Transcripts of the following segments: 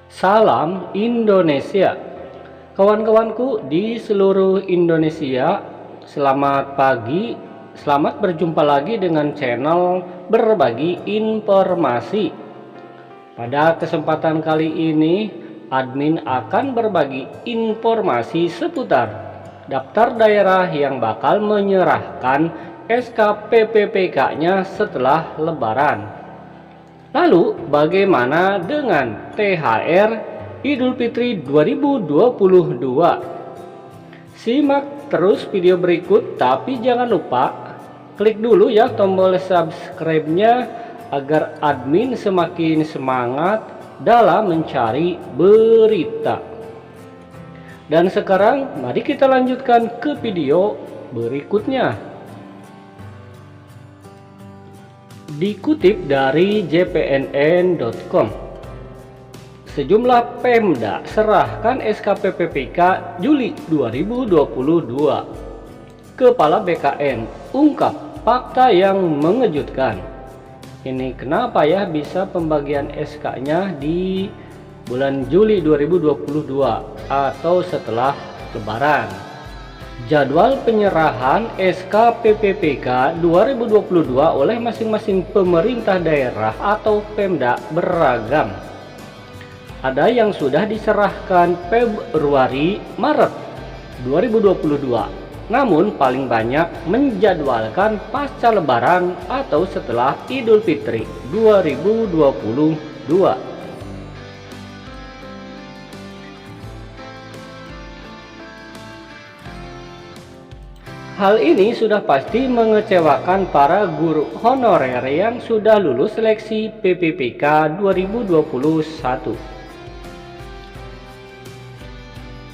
Salam Indonesia, kawan-kawanku di seluruh Indonesia. Selamat pagi, selamat berjumpa lagi dengan channel Berbagi Informasi. Pada kesempatan kali ini, admin akan berbagi informasi seputar daftar daerah yang bakal menyerahkan SK PPPK-nya setelah Lebaran. Lalu bagaimana dengan THR Idul Fitri 2022? Simak terus video berikut, tapi jangan lupa klik dulu ya tombol subscribe-nya agar admin semakin semangat dalam mencari berita. Dan sekarang mari kita lanjutkan ke video berikutnya. Dikutip dari jpnn.com, sejumlah Pemda serahkan SK PPPK Juli 2022. Kepala BKN ungkap fakta yang mengejutkan. Ini kenapa ya bisa pembagian SK-nya di bulan Juli 2022 atau setelah Lebaran? Jadwal penyerahan SK PPPK 2022 oleh masing-masing pemerintah daerah atau Pemda beragam. Ada yang sudah diserahkan Februari Maret 2022, namun paling banyak menjadwalkan pasca Lebaran atau setelah Idul Fitri 2022. Hal ini sudah pasti mengecewakan para guru honorer yang sudah lulus seleksi PPPK 2021.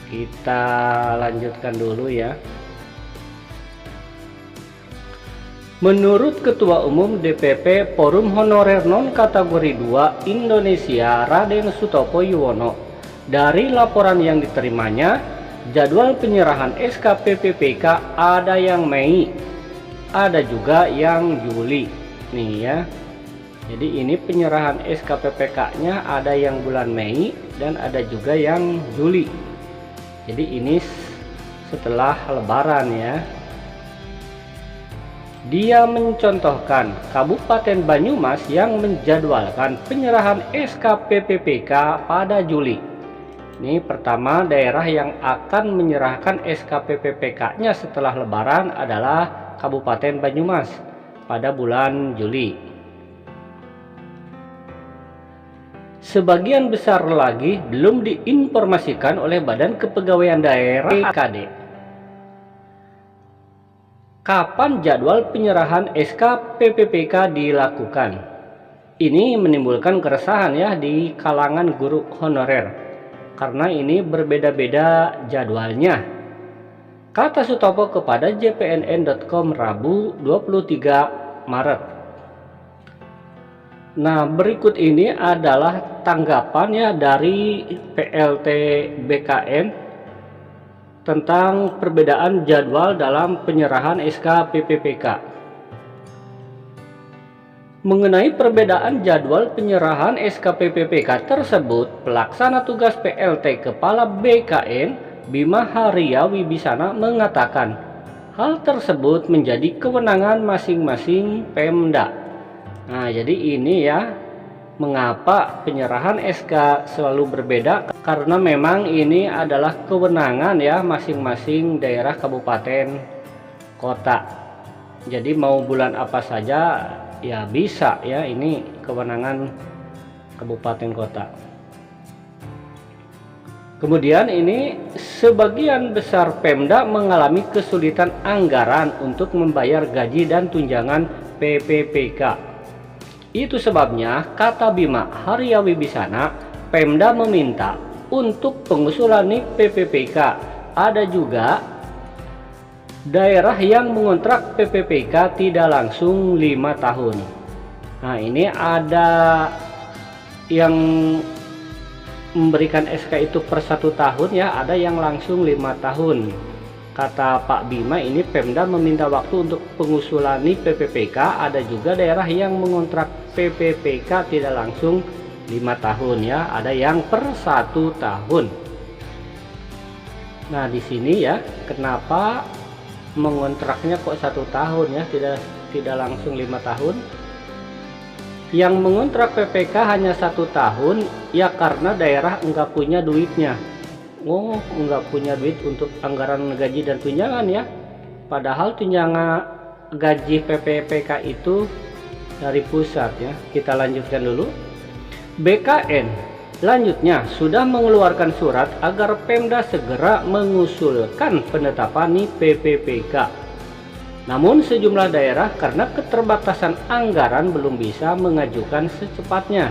Kita lanjutkan dulu ya. Menurut Ketua Umum DPP Forum Honorer Non Kategori 2 Indonesia Raden Sutopo Yuwono, dari laporan yang diterimanya, jadwal penyerahan SK PPPK ada yang Mei, ada juga yang Juli nih ya. Jadi ini penyerahan SK PPPK-nya ada yang bulan Mei dan ada juga yang Juli. Jadi ini setelah Lebaran ya. Dia mencontohkan Kabupaten Banyumas yang menjadwalkan penyerahan SK PPPK pada Juli. Ini pertama, daerah yang akan menyerahkan SK PPPK-nya setelah Lebaran adalah Kabupaten Banyumas pada bulan Juli. Sebagian besar lagi belum diinformasikan oleh Badan Kepegawaian Daerah BKD. Kapan jadwal penyerahan SK PPPK dilakukan? Ini menimbulkan keresahan ya di kalangan guru honorer, karena ini berbeda-beda jadwalnya. Kata Sutopo kepada jpnn.com Rabu 23 Maret. Nah, berikut ini adalah tanggapannya dari PLT BKN tentang perbedaan jadwal dalam penyerahan SK PPPK. Mengenai perbedaan jadwal penyerahan SK PPPK tersebut, pelaksana tugas PLT Kepala BKN Bima Haria Wibisana mengatakan hal tersebut menjadi kewenangan masing-masing Pemda. Nah, jadi ini ya mengapa penyerahan SK selalu berbeda, karena memang ini adalah kewenangan ya masing-masing daerah kabupaten kota. Jadi mau bulan apa saja ya bisa ya, ini kewenangan kabupaten kota. Kemudian ini sebagian besar Pemda mengalami kesulitan anggaran untuk membayar gaji dan tunjangan PPPK. Itu sebabnya, kata Bima Haria Wibisana, Pemda meminta untuk pengusulan NIK PPPK. Ada juga daerah yang mengontrak PPPK tidak langsung 5 tahun. Nah, ini ada yang memberikan SK itu per 1 tahun ya, ada yang langsung 5 tahun. Kata Pak Bima, ini Pemda meminta waktu untuk pengusulan PPPK. Ada juga daerah yang mengontrak PPPK tidak langsung 5 tahun ya, ada yang per 1 tahun. Nah, di sini ya, kenapa mengontraknya kok 1 tahun ya, tidak langsung 5 tahun? Yang mengontrak PPK hanya 1 tahun ya karena daerah enggak punya duitnya. Oh, enggak punya duit untuk anggaran gaji dan tunjangan ya. Padahal tunjangan gaji PPPK itu dari pusat ya. Kita lanjutkan dulu. BKN selanjutnya sudah mengeluarkan surat agar Pemda segera mengusulkan penetapan PPPK. Namun sejumlah daerah karena keterbatasan anggaran belum bisa mengajukan secepatnya.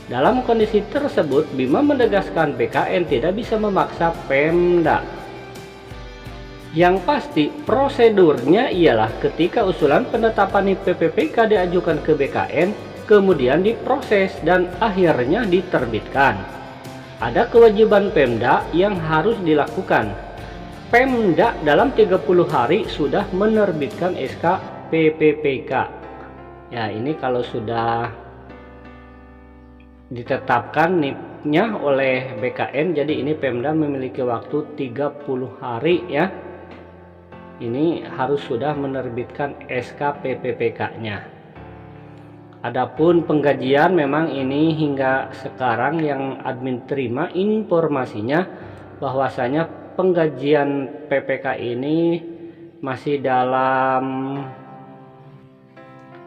Dalam kondisi tersebut, Bima menegaskan BKN tidak bisa memaksa Pemda. Yang pasti prosedurnya ialah ketika usulan penetapan PPPK diajukan ke BKN, kemudian diproses dan akhirnya diterbitkan. Ada kewajiban Pemda yang harus dilakukan. Pemda dalam 30 hari sudah menerbitkan SK PPPK. Ya, ini kalau sudah ditetapkan NIP-nya oleh BKN, jadi ini Pemda memiliki waktu 30 hari ya. Ini harus sudah menerbitkan SK PPPK-nya. Adapun penggajian memang ini hingga sekarang yang admin terima informasinya bahwasanya penggajian PPK ini masih dalam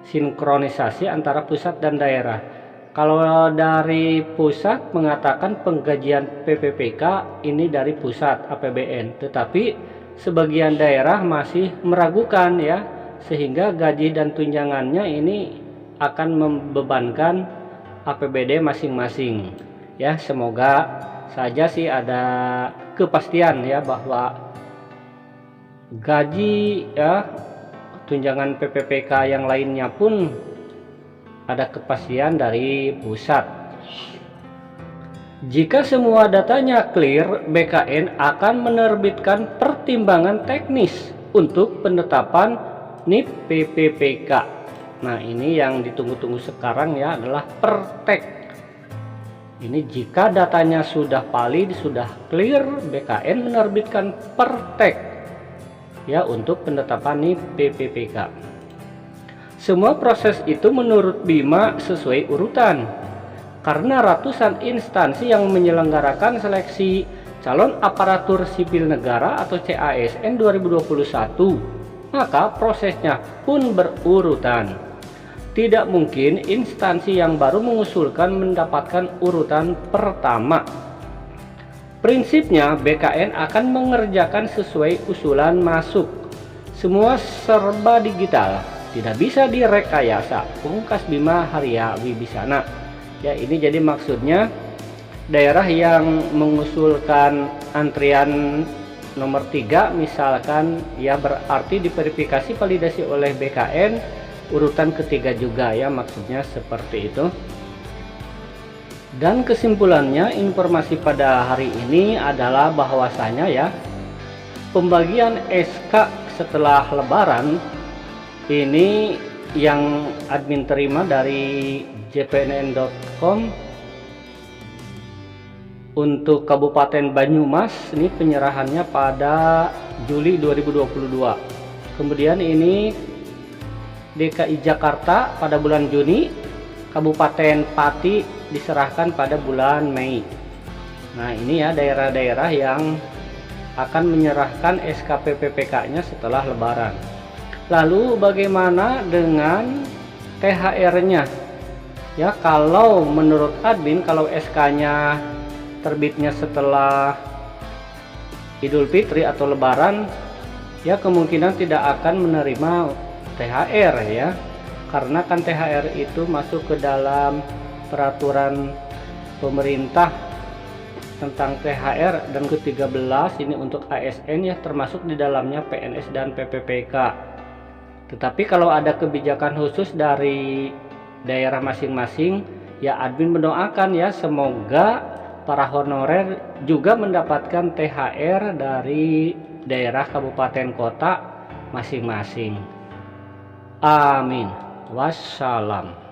sinkronisasi antara pusat dan daerah. Kalau dari pusat mengatakan penggajian PPPK ini dari pusat APBN, tetapi sebagian daerah masih meragukan ya, sehingga gaji dan tunjangannya ini akan membebankan APBD masing-masing ya. Semoga saja sih ada kepastian ya bahwa gaji ya, tunjangan PPPK yang lainnya pun ada kepastian dari pusat. Jika semua datanya clear, BKN akan menerbitkan pertimbangan teknis untuk penetapan NIP PPPK. Nah, ini yang ditunggu-tunggu sekarang ya adalah pertek. Ini jika datanya sudah valid, sudah clear, BKN menerbitkan pertek ya untuk penetapan NIP PPPK. Semua proses itu menurut Bima sesuai urutan. Karena ratusan instansi yang menyelenggarakan seleksi calon aparatur sipil negara atau CASN 2021, maka prosesnya pun berurutan. Tidak mungkin instansi yang baru mengusulkan mendapatkan urutan pertama. Prinsipnya BKN akan mengerjakan sesuai usulan masuk. Semua serba digital, tidak bisa direkayasa, pungkas Bima Haria Wibisana. Ya, ini jadi maksudnya daerah yang mengusulkan antrian nomor 3 misalkan ya, berarti diverifikasi validasi oleh BKN urutan ketiga juga ya, maksudnya seperti itu. Dan kesimpulannya, informasi pada hari ini adalah bahwasanya ya, pembagian SK setelah lebaran ini yang admin terima dari jpnn.com untuk Kabupaten Banyumas, ini penyerahannya pada Juli 2022. Kemudian ini DKI Jakarta pada bulan Juni, Kabupaten Pati diserahkan pada bulan Mei. Nah, ini ya daerah-daerah yang akan menyerahkan SK PPPK-nya setelah lebaran. Lalu bagaimana dengan THR-nya? Ya, kalau menurut admin, kalau SK-nya terbitnya setelah Idul Fitri atau lebaran, ya kemungkinan tidak akan menerima THR ya, karena kan THR itu masuk ke dalam peraturan pemerintah tentang THR, dan ke-13 ini untuk ASN ya, termasuk di dalamnya PNS dan PPPK. Tetapi kalau ada kebijakan khusus dari daerah masing-masing ya, admin mendoakan ya semoga para honorer juga mendapatkan THR dari daerah kabupaten kota masing-masing. Amin. Wassalam.